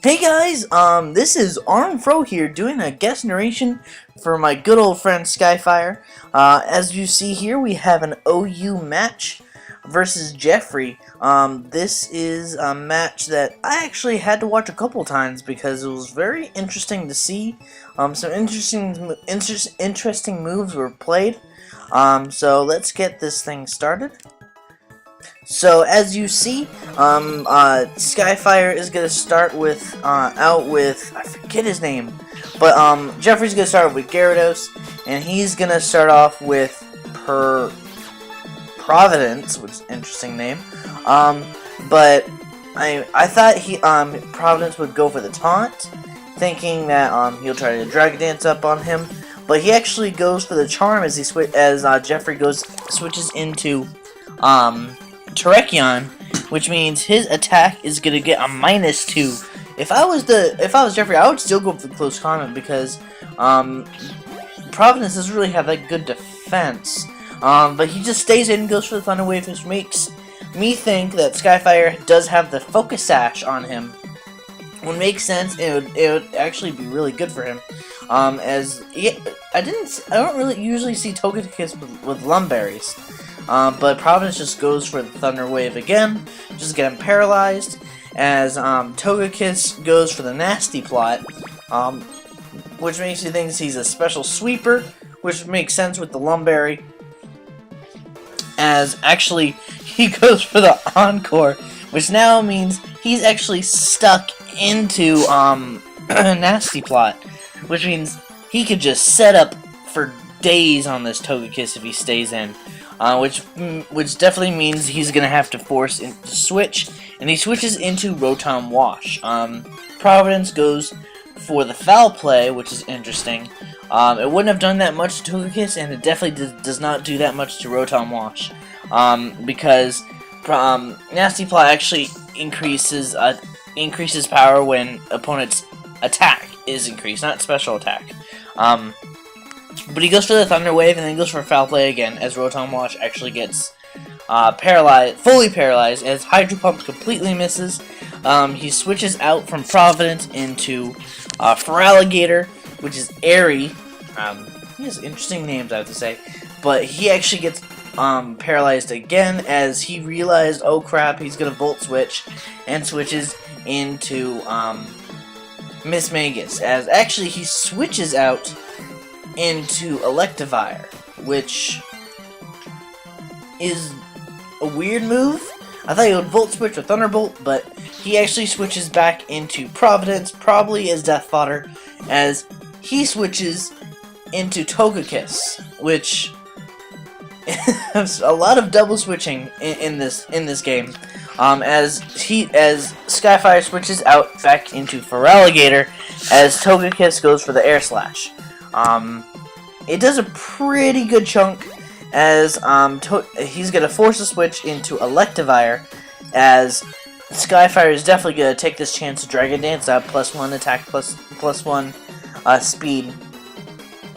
Hey guys, this is ArmedFro here doing a guest narration for my good old friend Skyfire. As you see here, we have an OU match versus Jeffrey. This is a match that I actually had to watch a couple times because it was very interesting to see. Some interesting moves were played. So let's get this thing started. So as you see, Skyfire is gonna start with I forget his name, but Jeffrey's gonna start with Gyarados, and he's gonna start off with Providence, which is an interesting name. But I thought Providence would go for the taunt, thinking that he'll try to Dragon Dance up on him, but he actually goes for the charm as Jeffrey switches into Terrakion, which means his attack is gonna get a -2. If I was Jeffrey, I would still go for the close combat because Providence doesn't really have that good defense. But he just stays in and goes for the Thunder Wave, which makes me think that Skyfire does have the Focus Sash on him. Would make sense. It would actually be really good for him. I don't really usually see Togekiss with Lumberries. But Providence just goes for the Thunder Wave again, just to get him paralyzed, as Togekiss goes for the Nasty Plot, which makes you think he's a special sweeper, which makes sense with the Lumberry, as actually he goes for the Encore, which now means he's actually stuck into Nasty Plot, which means he could just set up for days on this Togekiss if he stays in. Which definitely means he's gonna have to force to switch, and he switches into Rotom Wash. Providence goes for the Foul Play, which is interesting. It wouldn't have done that much to Togekiss, and it definitely does not do that much to Rotom Wash, because Nasty Plot actually increases power when opponent's attack is increased, not special attack. But he goes for the Thunder Wave, and then he goes for Foul Play again, as Rotom Wash actually gets fully paralyzed, as Hydro Pump completely misses. He switches out from Providence into Feraligatr, which is Airy. He has interesting names, I have to say. But he actually gets paralyzed again, as he realized, oh crap, he's gonna Volt Switch, and switches into Miss Magus, as actually he switches out into Electivire, which is a weird move. I thought he would Volt Switch or Thunderbolt, but he actually switches back into Providence, probably as Death Fodder, as he switches into Togekiss, which has a lot of double switching in this game. As Skyfire switches out back into Feraligatr, as Togekiss goes for the Air Slash. It does a pretty good chunk, as he's gonna force a switch into Electivire, as Skyfire is definitely gonna take this chance to Dragon Dance up, +1 attack, +1 speed,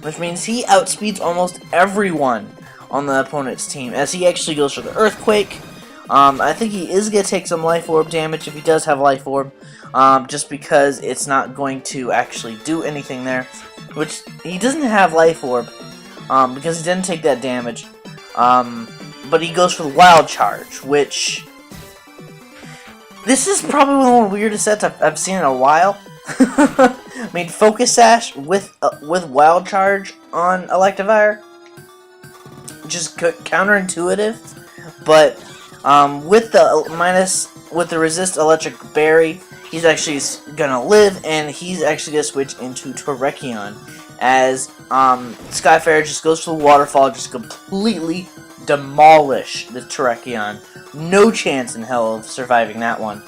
which means he outspeeds almost everyone on the opponent's team, as he actually goes for the Earthquake. I think he is gonna take some Life Orb damage if he does have Life Orb, just because it's not going to actually do anything there. Which, he doesn't have Life Orb, because he didn't take that damage. But he goes for the Wild Charge, which... This is probably one of the weirdest sets I've seen in a while. I mean, Focus Sash with Wild Charge on Electivire. Just counterintuitive. But, with the Resist Electric Berry, he's actually gonna live, and he's actually gonna switch into Terrakion, as Skyfire just goes for the Waterfall, just completely demolish the Terrakion. No chance in hell of surviving that one,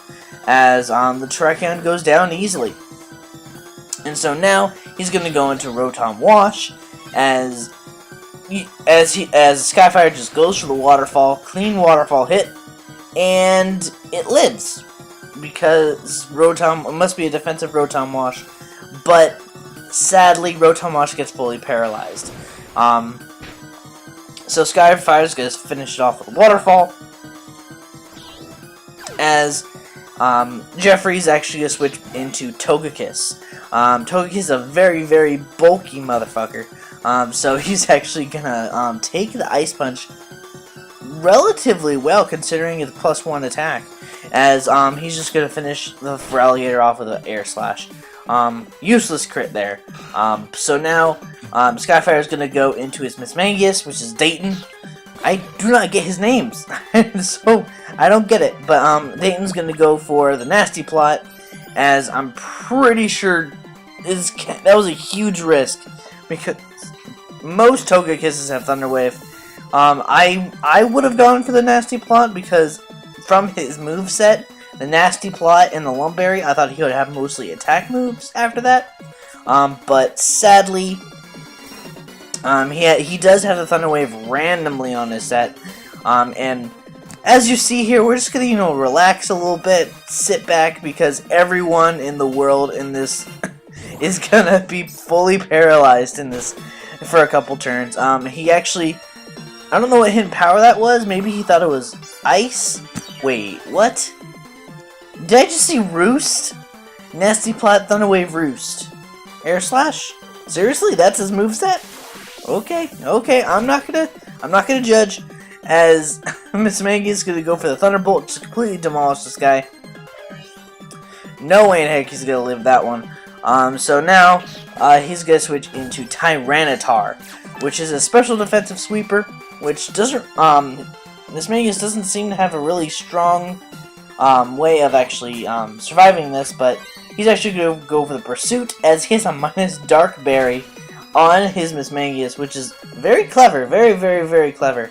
as the Terrakion goes down easily. And so now he's gonna go into Rotom Wash, as Skyfire just goes for the Waterfall, clean Waterfall hit, and it lives. Because it must be a defensive Rotom Wash, but sadly Rotom Wash gets fully paralyzed. So Skyfire's gonna finish it off with a Waterfall, as Jeffrey's actually gonna switch into Togekiss. Togekiss is a very, very bulky motherfucker. So he's actually gonna take the Ice Punch relatively well, considering it's +1 attack. As he's just gonna finish the Feraligatr off with an Air Slash. Useless crit there. So now Skyfire is gonna go into his Mismagius, which is Dayton. I do not get his names, so I don't get it. But Dayton's gonna go for the Nasty Plot, as I'm pretty sure that was a huge risk because most Togekisses have Thunder Wave. I would have gone for the Nasty Plot because from his moveset, the Nasty Plot and the Lumberry, I thought he would have mostly attack moves after that. But sadly, he does have the Thunder Wave randomly on his set. And as you see here, we're just gonna, relax a little bit, sit back, because everyone in the world in this is gonna be fully paralyzed in this for a couple turns. He actually, I don't know what hidden power that was. Maybe he thought it was ice. Wait, what? Did I just see Roost? Nasty Plot, Thunder Wave, Roost. Air Slash? Seriously, that's his moveset? Okay, I'm not gonna judge, as Mismagius is gonna go for the Thunderbolt to completely demolish this guy. No way in heck he's gonna live that one. So now he's gonna switch into Tyranitar, which is a special defensive sweeper, which doesn't Mismagius doesn't seem to have a really strong way of actually surviving this, but he's actually going to go for the Pursuit, as he has a minus Dark Berry on his Mismagius, which is very clever, very, very, very clever.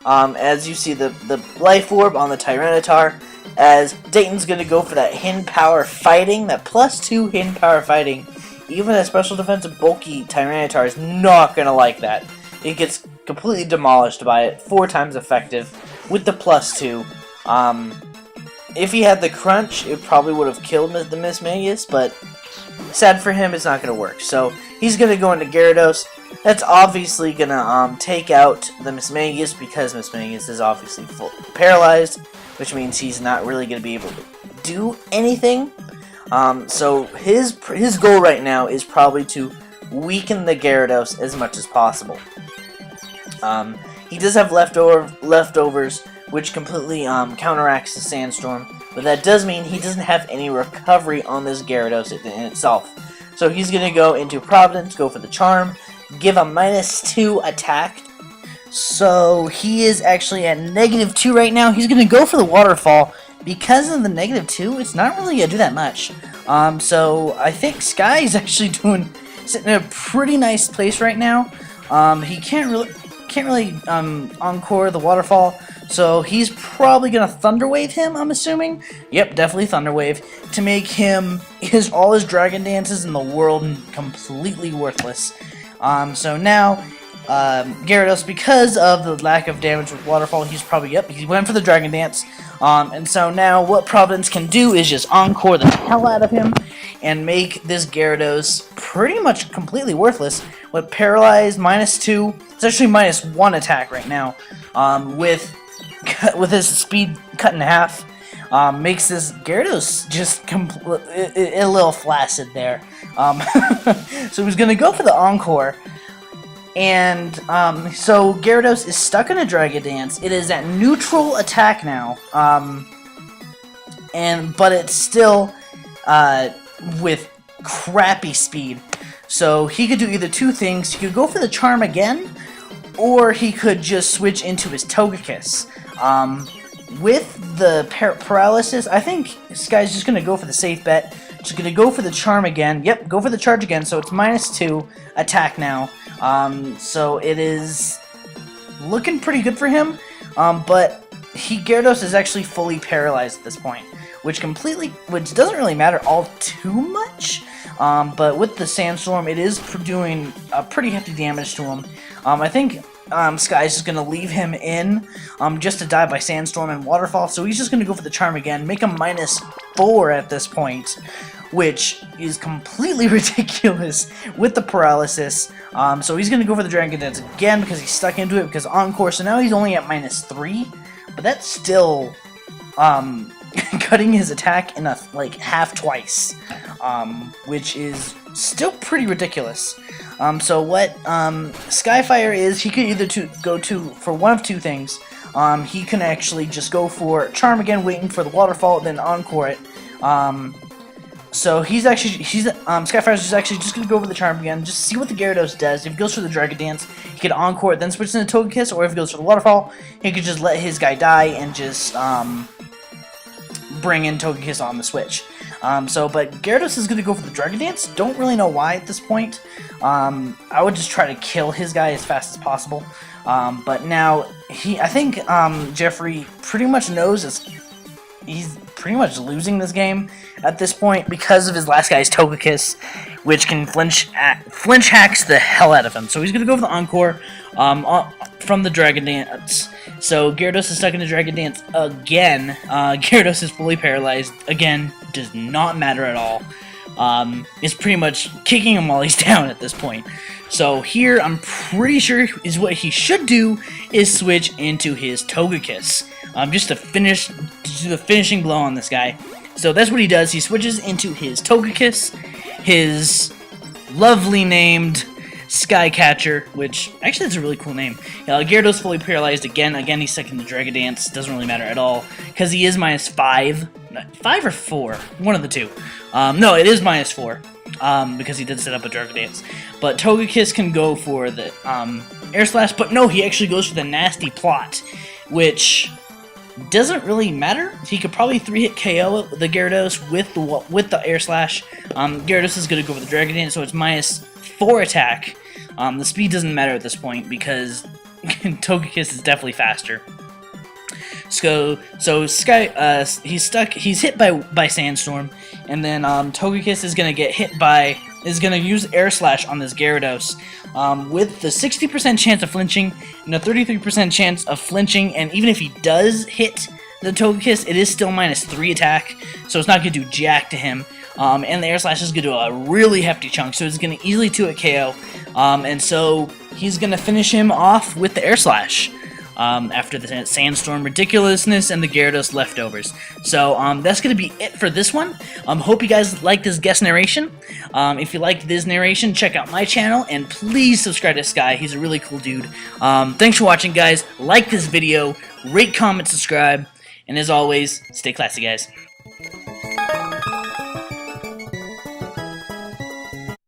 As you see the Life Orb on the Tyranitar, as Dayton's going to go for that Hidden Power Fighting, that +2 Hidden Power Fighting. Even a special defensive bulky Tyranitar is not going to like that. It gets completely demolished by it, 4 times effective with the +2. If he had the Crunch, it probably would have killed the Mismagius, but sad for him, it's not going to work. So he's going to go into Gyarados. That's obviously going to take out the Mismagius, because Mismagius is obviously paralyzed, which means he's not really going to be able to do anything. So his goal right now is probably to weaken the Gyarados as much as possible. He does have leftovers, which completely counteracts the Sandstorm, but that does mean he doesn't have any recovery on this Gyarados in itself. So he's going to go into Providence, go for the Charm, give a -2 attack. So he is actually at -2 right now. He's going to go for the Waterfall. Because of the -2, it's not really going to do that much. So I think Sky is actually sitting in a pretty nice place right now. He can't really encore the Waterfall, so he's probably gonna Thunder Wave him, I'm assuming. Yep, definitely Thunder Wave, to make him all his Dragon Dances in the world completely worthless. So now Gyarados, because of the lack of damage with Waterfall, he went for the Dragon Dance. And so now what Providence can do is just encore the hell out of him and make this Gyarados pretty much completely worthless. With Paralyzed, -2, it's actually -1 attack right now. With his speed cut in half, makes this Gyarados just a little flaccid there. So he's gonna go for the encore. And so Gyarados is stuck in a Dragon Dance. It is at neutral attack now, but it's still with crappy speed. So he could do either two things. He could go for the Charm again, or he could just switch into his Togekiss. With the paralysis, I think this guy's just gonna go for the safe bet. Just gonna go for the Charm again. Yep, go for the Charge again. So it's -2 attack now. So it is looking pretty good for him, but Gyarados is actually fully paralyzed at this point, which doesn't really matter all too much, but with the Sandstorm, it is doing pretty hefty damage to him. I think Sky's just going to leave him in just to die by Sandstorm and Waterfall, so he's just going to go for the Charm again, make him -4 at this point, which is completely ridiculous with the paralysis. So he's going to go for the Dragon Dance again because he's stuck into it because Encore, so now he's only at -3, but that's still cutting his attack in like half twice, which is still pretty ridiculous. So what Skyfire is, he could either go for one of two things. He can actually just go for Charm again, waiting for the waterfall, then Encore it. So Skyfire's just gonna go for the Charm again, just see what the Gyarados does. If he goes for the Dragon Dance, he could Encore it, then switch into Togekiss, or if he goes for the Waterfall, he could just let his guy die and just bring in Togekiss on the switch. But Gyarados is gonna go for the Dragon Dance. Don't really know why at this point. I would just try to kill his guy as fast as possible. But now I think Jeffrey pretty much knows he's pretty much losing this game at this point because of his last guy's Togekiss, which can flinch hacks the hell out of him. So he's gonna go for the Encore from the Dragon Dance. So Gyarados is stuck in the Dragon Dance again. Gyarados is fully paralyzed again. Does not matter at all. Is pretty much kicking him while he's down at this point. So here, I'm pretty sure is what he should do is switch into his Togekiss, just to do the finishing blow on this guy. So that's what he does. He switches into his Togekiss, his lovely named Skycatcher, which actually is a really cool name. Gyarados fully paralyzed again. Again, he's stuck in the Dragon Dance. Doesn't really matter at all because he is -5. 5 or 4, one of the two. No, it is -4 because he did set up a Dragon Dance. But Togekiss can go for the Air Slash, but no, he actually goes for the Nasty Plot, which doesn't really matter. He could probably 3-hit KO the Gyarados with the Air Slash. Gyarados is going to go for the Dragon Dance, so it's -4 attack. The speed doesn't matter at this point because Togekiss is definitely faster. So he's hit by Sandstorm, and then Togekiss is gonna use Air Slash on this Gyarados, with the 60% chance of flinching and a 33% chance of flinching, and even if he does hit the Togekiss, it is still -3 attack, so it's not gonna do jack to him. And the Air Slash is gonna do a really hefty chunk, so it's gonna easily 2-hit KO, and so he's gonna finish him off with the Air Slash. After the Sandstorm ridiculousness and the Gyarados leftovers. So that's going to be it for this one. Hope you guys liked this guest narration. If you liked this narration, check out my channel, and please subscribe to Sky. He's a really cool dude. Thanks for watching, guys. Like this video, rate, comment, subscribe, and as always, stay classy, guys.